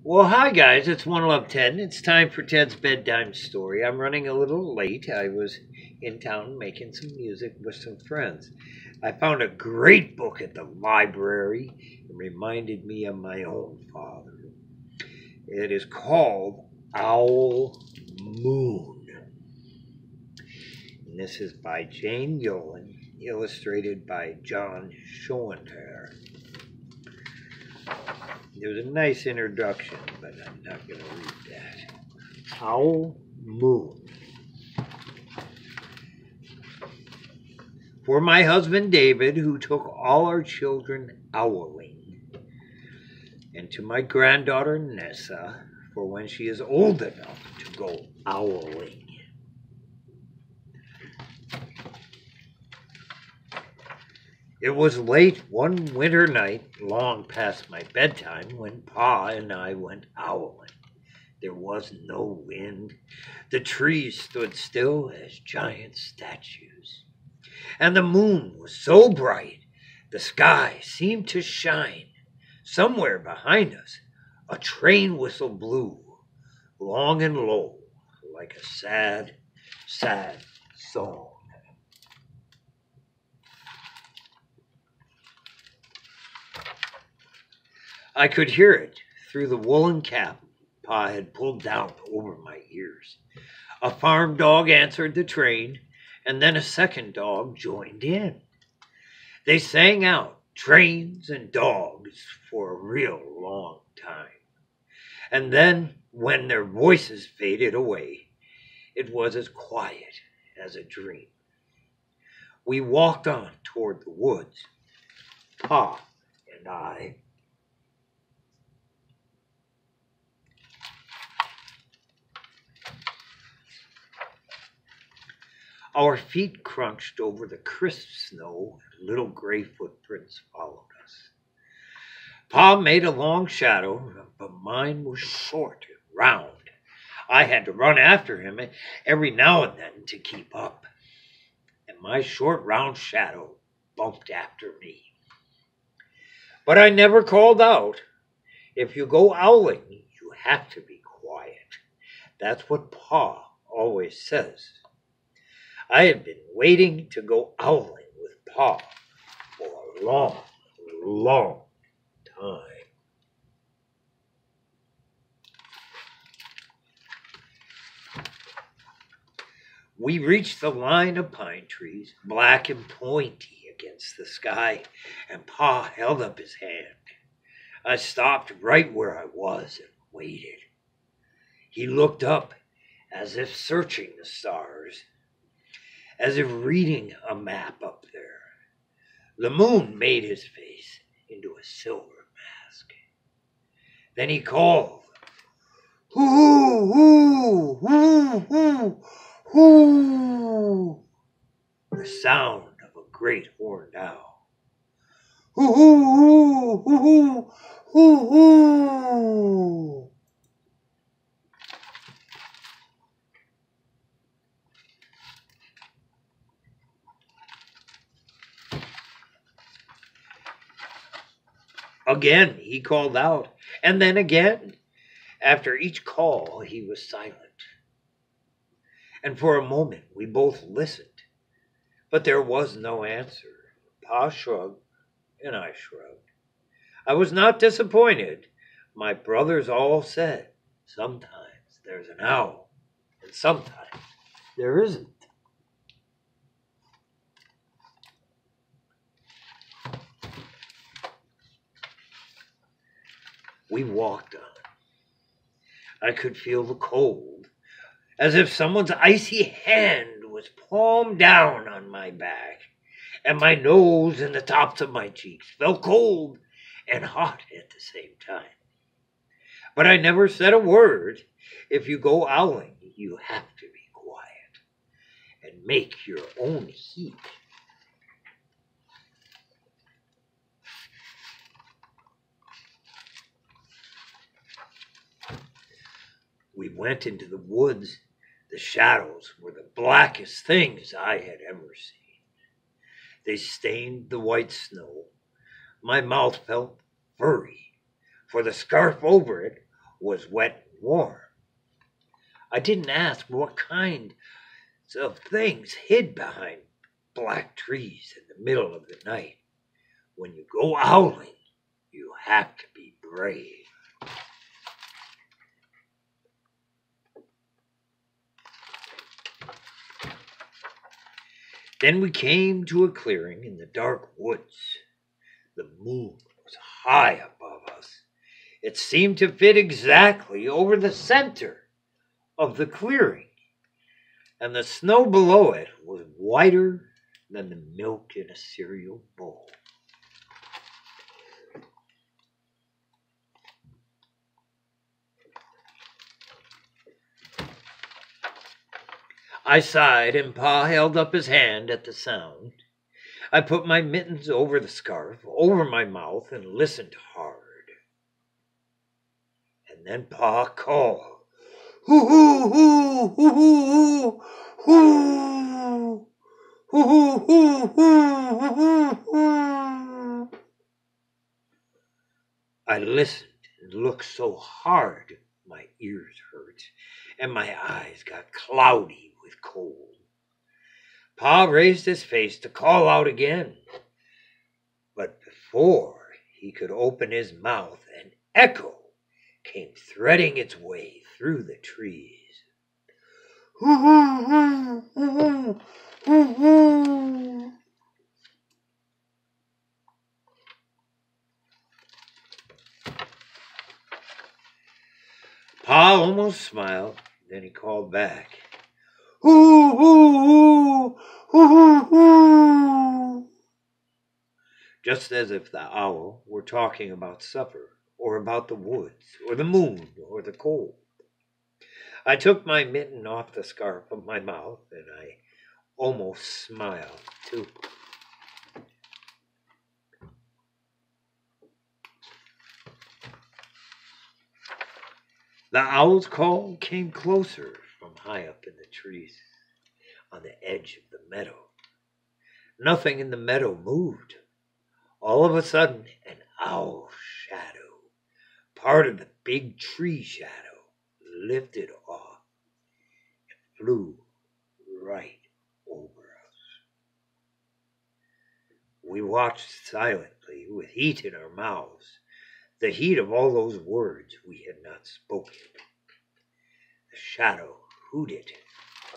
Well, hi guys, it's One Love Ted. It's time for Ted's bedtime story. I'm running a little late. I was in town making some music with some friends. I found a great book at the library. It reminded me of my own father. It is called Owl Moon. And this is by Jane Yolen, illustrated by John Schoenherr. There's a nice introduction, but I'm not going to read that. Owl Moon. For my husband David, who took all our children owling. And to my granddaughter Nessa, for when she is old enough to go owling. It was late one winter night, long past my bedtime, when Pa and I went owling. There was no wind. The trees stood still as giant statues. And the moon was so bright, the sky seemed to shine. Somewhere behind us, a train whistle blew, long and low, like a sad, sad song. I could hear it through the woolen cap Pa had pulled down over my ears. A farm dog answered the train, and then a second dog joined in. They sang out trains and dogs for a real long time. And then, when their voices faded away, it was as quiet as a dream. We walked on toward the woods, Pa and I. Our feet crunched over the crisp snow, and little gray footprints followed us. Pa made a long shadow, but mine was short and round. I had to run after him every now and then to keep up, and my short, round shadow bumped after me. But I never called out. If you go owling, you have to be quiet. That's what Pa always says. I had been waiting to go owling with Pa for a long, long time. We reached the line of pine trees, black and pointy against the sky, and Pa held up his hand. I stopped right where I was and waited. He looked up as if searching the stars, as if reading a map up there. The moon made his face into a silver mask. Then he called, "Hoo, hoo, hoo, hoo, hoo," the sound of a great horned owl. "Hoo, hoo, hoo, hoo, hoo, hoo." Again he called out, and then again. After each call he was silent. And for a moment we both listened, but there was no answer. Pa shrugged, and I shrugged. I was not disappointed. My brothers all said, sometimes there's an owl, and sometimes there isn't. We walked on. I could feel the cold, as if someone's icy hand was palm down on my back, and my nose and the tops of my cheeks felt cold and hot at the same time. But I never said a word. If you go owling, you have to be quiet and make your own heat. We went into the woods. The shadows were the blackest things I had ever seen. They stained the white snow. My mouth felt furry, for the scarf over it was wet and warm. I didn't ask what kind of things hid behind black trees in the middle of the night. When you go owling, you have to be brave. Then we came to a clearing in the dark woods. The moon was high above us. It seemed to fit exactly over the center of the clearing, and the snow below it was whiter than the milk in a cereal bowl. I sighed, and Pa held up his hand at the sound. I put my mittens over the scarf, over my mouth, and listened hard. And then Pa called, "Hoo hoo hoo hoo hoo hoo hoo hoo hoo hoo." I listened and looked so hard my ears hurt, and my eyes got cloudy with cold. Pa raised his face to call out again, but before he could open his mouth, an echo came threading its way through the trees. Pa almost smiled, then he called back, "Hoo, hoo, hoo, hoo, hoo," just as if the owl were talking about supper, or about the woods, or the moon, or the cold. I took my mitten off the scarf of my mouth, and I almost smiled, too. The owl's call came closer from high up in the trees on the edge of the meadow. Nothing in the meadow moved. All of a sudden, an owl shadow, part of the big tree shadow, lifted off and flew right over us. We watched silently with heat in our mouths, the heat of all those words we had not spoken. The shadow hooted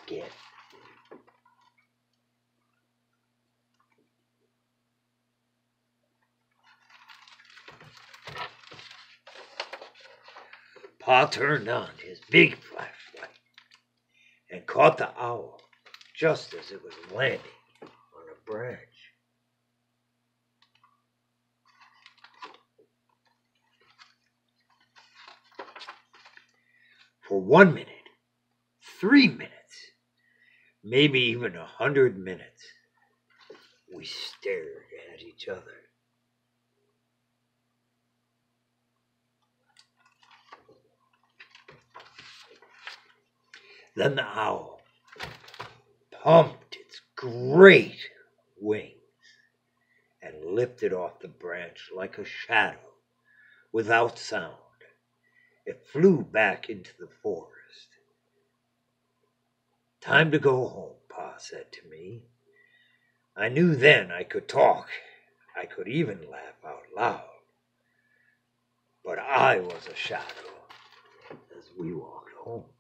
again. Pa turned on his big flashlight and caught the owl just as it was landing on a branch. For 1 minute, 3 minutes, maybe even 100 minutes, we stared at each other. Then the owl pumped its great wings and lifted off the branch like a shadow without sound. It flew back into the forest. "Time to go home," Pa said to me. I knew then I could talk. I could even laugh out loud. But I was a shadow as we walked home.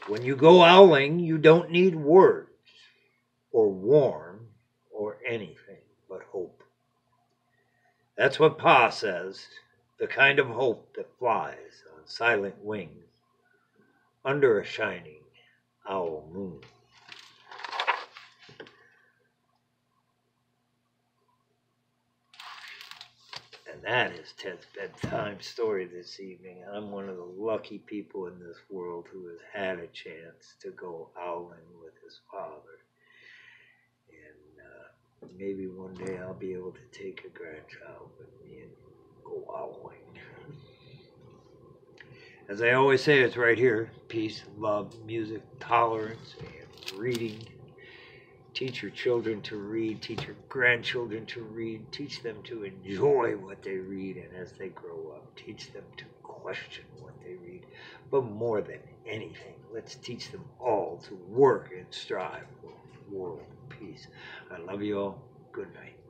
When you go owling, you don't need words or warm or anything but hope. That's what Pa says, the kind of hope that flies on silent wings under a shining owl moon. And that is Ted's bedtime story this evening. I'm one of the lucky people in this world who has had a chance to go owling with his father. And maybe one day I'll be able to take a grandchild with me and go owling. As I always say, it's right here: peace, love, music, tolerance, and reading. Teach your children to read, teach your grandchildren to read, teach them to enjoy what they read, and as they grow up, teach them to question what they read. But more than anything, let's teach them all to work and strive for world peace. I love you all. Good night.